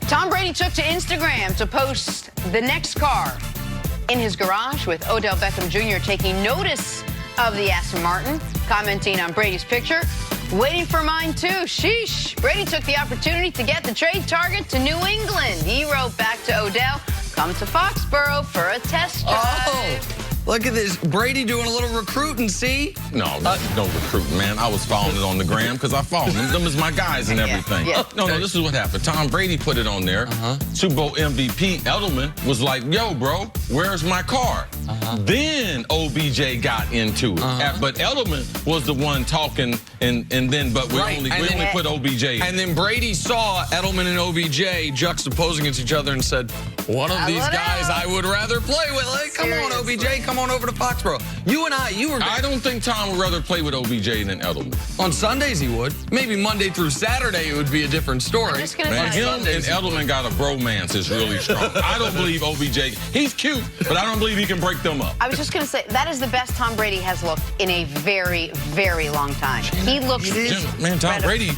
Tom Brady took to Instagram to post the next car in his garage with Odell Beckham Jr. taking notice of the Aston Martin, commenting on Brady's picture. Waiting for mine too. Sheesh. Brady took the opportunity to get the trade target to New England. He wrote back to Odell, come to Foxborough for a test drive. Oh, look at this. Brady doing a little recruiting, see? No, no recruiting, man. I was following it on the gram because I follow them. Them is my guys and everything. Yeah. No, this is what happened. Tom Brady put it on there. Super Bowl MVP Edelman was like, yo, bro, where's my car? Then OBJ got into it. But Edelman was the one talking, and then we only put OBJ in. And then Brady saw Edelman and OBJ juxtaposing against each other and said, one of these guys I would rather play with. Like, come on, OBJ, come on over to Foxborough. I don't think Tom would rather play with OBJ than Edelman. On Sundays he would. Maybe Monday through Saturday it would be a different story. I'm just gonna Man, tell him you. and Edelman got a bromance is really strong. I don't believe OBJ, he's cute, but I don't believe he can break them up. I was just going to say, that is the best Tom Brady has looked in a very, very long time. He looks Man, Tom Brady,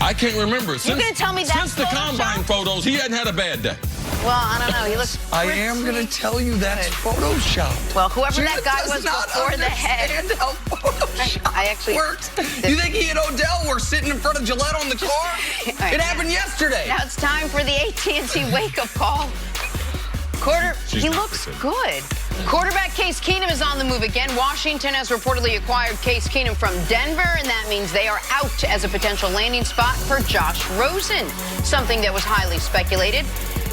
I can't remember. You're going to tell me that's Since the combine photos, he hadn't had a bad day. Well, I don't know. He looks I am going to tell you that's Photoshop. Well, whoever that guy was before the head. How Photoshop I actually works. You think he and Odell were sitting in front of Gillette on the car? Right, It happened yesterday. Now it's time for the AT&T wake-up call. He looks good. Quarterback Case Keenum is on the move again. Washington has reportedly acquired Case Keenum from Denver, and that means they are out as a potential landing spot for Josh Rosen, something that was highly speculated.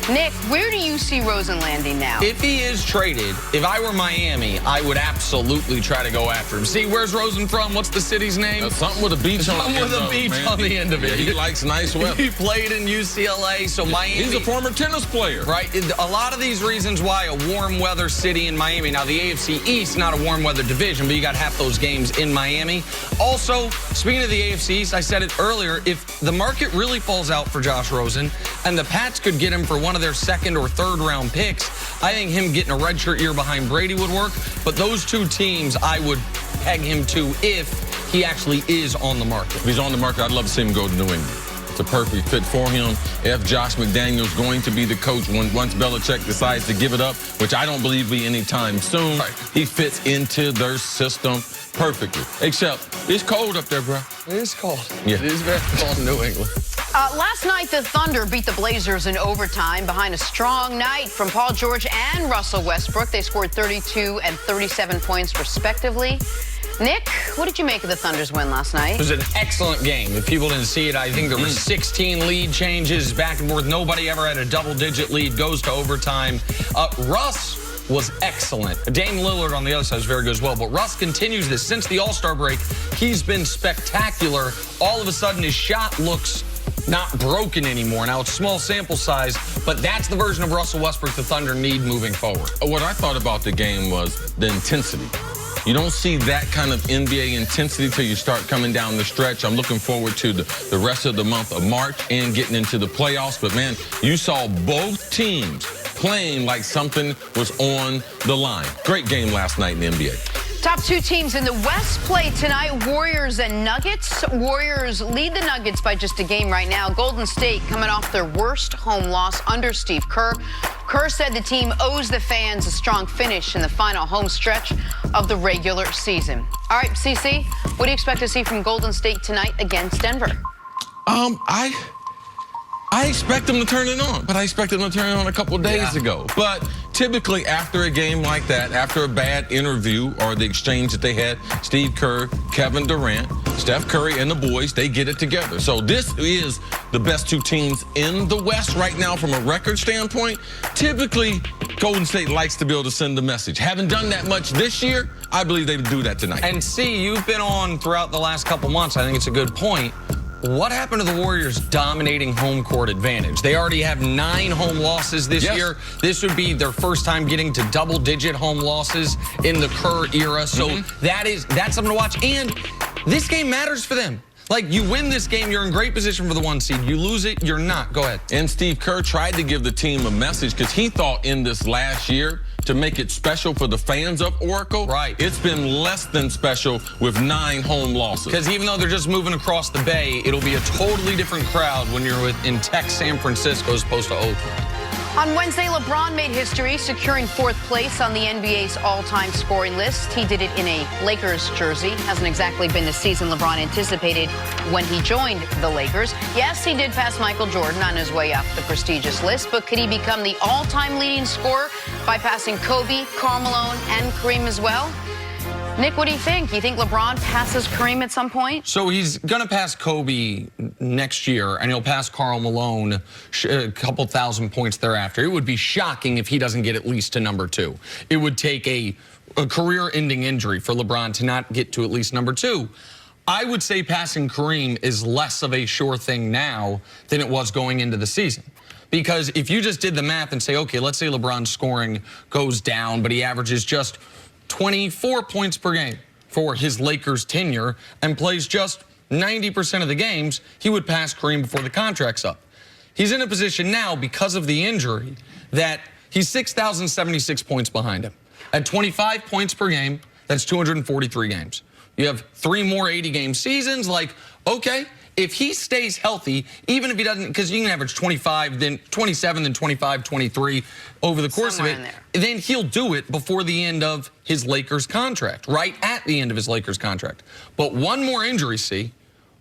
Nick, where do you see Rosen landing now? If he is traded, if I were Miami, I would absolutely try to go after him. See, where's Rosen from? What's the city's name? Something with a beach on the end of it. Something with a beach on the end of it. Yeah, he likes nice weather. He played in UCLA, so Miami. He's a former tennis player. Right. A lot of these reasons why a warm weather city in Miami. Now, the AFC East, not a warm weather division, but you got half those games in Miami. Also, speaking of the AFC East, I said it earlier, if the market really falls out for Josh Rosen and the Pats could get him for one of their second or third round picks, I think him getting a redshirt year behind Brady would work. But those two teams I would peg him to if he actually is on the market. If he's on the market, I'd love to see him go to New England. It's a perfect fit for him. If Josh McDaniels going to be the coach once Belichick decides to give it up, which I don't believe will be anytime soon, he fits into their system perfectly. Except it's cold up there, bro. It is cold. Yeah. It is very cold in New England. Last night, the Thunder beat the Blazers in overtime behind a strong night from Paul George and Russell Westbrook. They scored 32 and 37 points, respectively. Nick, what did you make of the Thunder's win last night? It was an excellent game. If people didn't see it, I think there were 16 lead changes back and forth. Nobody ever had a double-digit lead. Goes to overtime. Russ was excellent. Dame Lillard on the other side was very good as well. But Russ continues this. Since the All-Star break, he's been spectacular. All of a sudden, his shot looks not broken anymore. Now, it's small sample size, but that's the version of Russell Westbrook the Thunder need moving forward. What I thought about the game was the intensity. You don't see that kind of NBA intensity till you start coming down the stretch. I'm looking forward to the rest of the month of March and getting into the playoffs. But, man, you saw both teams playing like something was on the line. Great game last night in the NBA. Top two teams in the West play tonight, Warriors and Nuggets. Warriors lead the Nuggets by just a game right now. Golden State coming off their worst home loss under Steve Kerr. Kerr said the team owes the fans a strong finish in the final home stretch of the regular season. All right, CC, what do you expect to see from Golden State tonight against Denver? I expect them to turn it on, but I expected them to turn it on a couple days ago. But typically after a game like that, after a bad interview or the exchange that they had, Steve Kerr, Kevin Durant, Steph Curry, and the boys, they get it together. So this is the best two teams in the West right now from a record standpoint. Typically, Golden State likes to be able to send the message. Haven't done that much this year. I believe they would do that tonight. And see, you've been on throughout the last couple months. I think it's a good point. What happened to the Warriors dominating home court advantage? They already have 9 home losses this year. This would be their first time getting to double-digit home losses in the Kerr era. So that's something to watch. And this game matters for them. Like, you win this game, you're in great position for the 1 seed. You lose it, you're not. Go ahead. And Steve Kerr tried to give the team a message because he thought in this last year to make it special for the fans of Oracle, right, it's been less than special with 9 home losses. Because even though they're just moving across the bay, it'll be a totally different crowd when you're in Tech, San Francisco, as opposed to Oakland. On Wednesday, LeBron made history, securing 4th place on the NBA's all-time scoring list. He did it in a Lakers jersey. Hasn't exactly been the season LeBron anticipated when he joined the Lakers. Yes, he did pass Michael Jordan on his way up the prestigious list, but could he become the all-time leading scorer by passing Kobe, Karl Malone, and Kareem as well? Nick, what do you think? You think LeBron passes Kareem at some point? So he's going to pass Kobe next year, and he'll pass Karl Malone a couple thousand points thereafter. It would be shocking if he doesn't get at least to number 2. It would take a career-ending injury for LeBron to not get to at least number 2. I would say passing Kareem is less of a sure thing now than it was going into the season. Because if you just did the math and say, okay, let's say LeBron's scoring goes down, but he averages just 24 points per game for his Lakers tenure and plays just 90% of the games, he would pass Kareem before the contract's up. He's in a position now, because of the injury, that he's 6,076 points behind him. At 25 points per game, that's 243 games. You have 3 more 80-game seasons. Like, okay, if he stays healthy, even if he doesn't, because you can average 25, then 27, then 25, 23 over the course Somewhere of it, then he'll do it before the end of his Lakers contract, right at the end of his Lakers contract. But one more injury,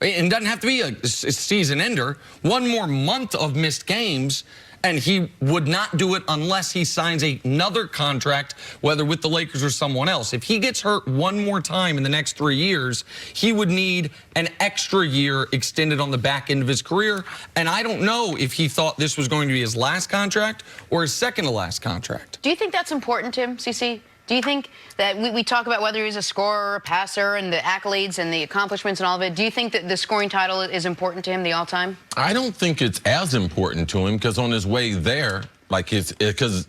and it doesn't have to be a season ender, one more month of missed games, and he would not do it unless he signs another contract, whether with the Lakers or someone else. If he gets hurt one more time in the next 3 years, he would need an extra year extended on the back end of his career. And I don't know if he thought this was going to be his last contract or his second to last contract. Do you think that's important to him, CC? Do you think that we talk about whether he's a scorer or a passer and the accolades and the accomplishments and all of it? Do you think that the scoring title is important to him, the all-time? I don't think it's as important to him, because on his way there, like, because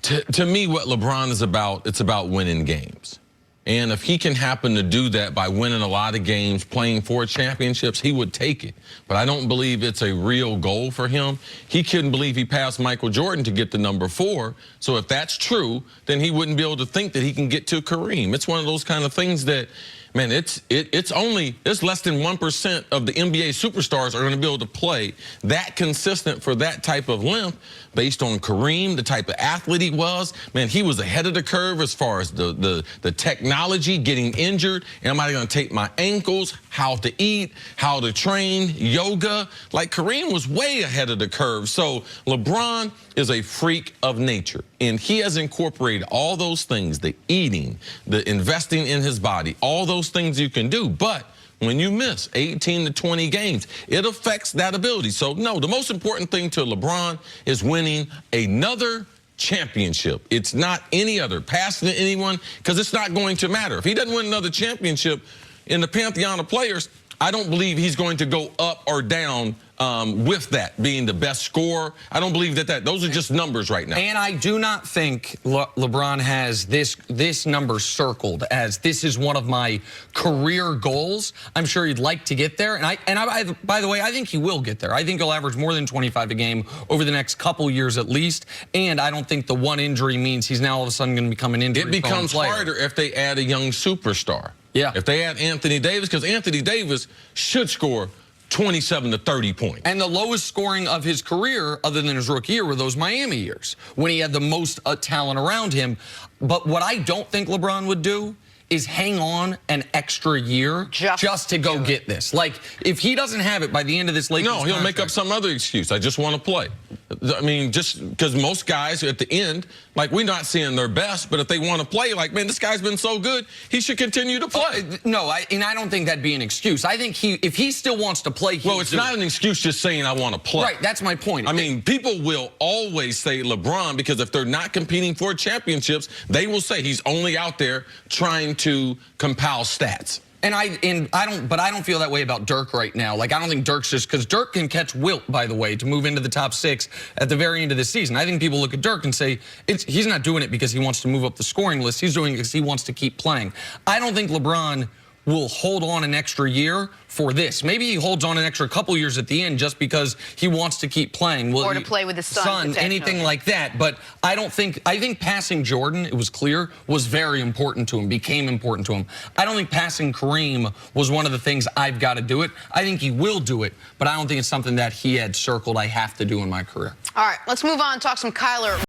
to me, what LeBron is about, it's about winning games. And if he can happen to do that by winning a lot of games, playing for championships, he would take it. But I don't believe it's a real goal for him. He couldn't believe he passed Michael Jordan to get to number 4. So if that's true, then he wouldn't be able to think that he can get to Kareem. It's one of those kind of things that, man, it's less than 1% of the NBA superstars are going to be able to play that consistent for that type of length based on Kareem, the type of athlete he was. Man, he was ahead of the curve as far as the technology, getting injured. Am I going to take my ankles, how to eat, how to train, yoga? Like, Kareem was way ahead of the curve. So LeBron is a freak of nature, and he has incorporated all those things, the eating, the investing in his body, all those things you can do. But when you miss 18 to 20 games, it affects that ability. So, no, the most important thing to LeBron is winning another championship. It's not any other, passing to anyone, because it's not going to matter. If he doesn't win another championship in the pantheon of players, I don't believe he's going to go up or down with that being the best scorer. I don't believe that those are just numbers right now. And I do not think LeBron has this number circled as this is one of my career goals. I'm sure he'd like to get there. And by the way, I think he will get there. I think he'll average more than 25 a game over the next couple years at least. And I don't think the one injury means he's now all of a sudden going to become an injury-prone player. It becomes harder if they add a young superstar. Yeah. If they add Anthony Davis, because Anthony Davis should score 27 to 30 points. And the lowest scoring of his career, other than his rookie year, were those Miami years when he had the most talent around him. But what I don't think LeBron would do is hang on an extra year just to go get this. Like, if he doesn't have it by the end of this Lakers contract, he'll make up some other excuse. I just want to play. I mean, just because most guys at the end, like, we're not seeing their best, but if they want to play, like, man, this guy's been so good, he should continue to play. No, and I don't think that'd be an excuse. I think if he still wants to play, well, it's not an excuse just saying I want to play. Right, that's my point. I mean, people will always say LeBron, because if they're not competing for championships, they will say he's only out there trying to compile stats. And I don't feel that way about Dirk right now. Like, I don't think Dirk's just, because Dirk can catch wilt, by the way, to move into the top 6 at the very end of the season. I think people look at Dirk and say he's not doing it because he wants to move up the scoring list. He's doing it because he wants to keep playing. I don't think LeBron will hold on an extra year for this. Maybe he holds on an extra couple years at the end just because he wants to keep playing. Or to play with his son anything like that. But I think passing Jordan, it was clear, was very important to him, became important to him. I don't think passing Kareem was one of the things I've got to do it. I think he will do it, but I don't think it's something that he had circled I have to do in my career. All right, let's move on and talk some Kyler.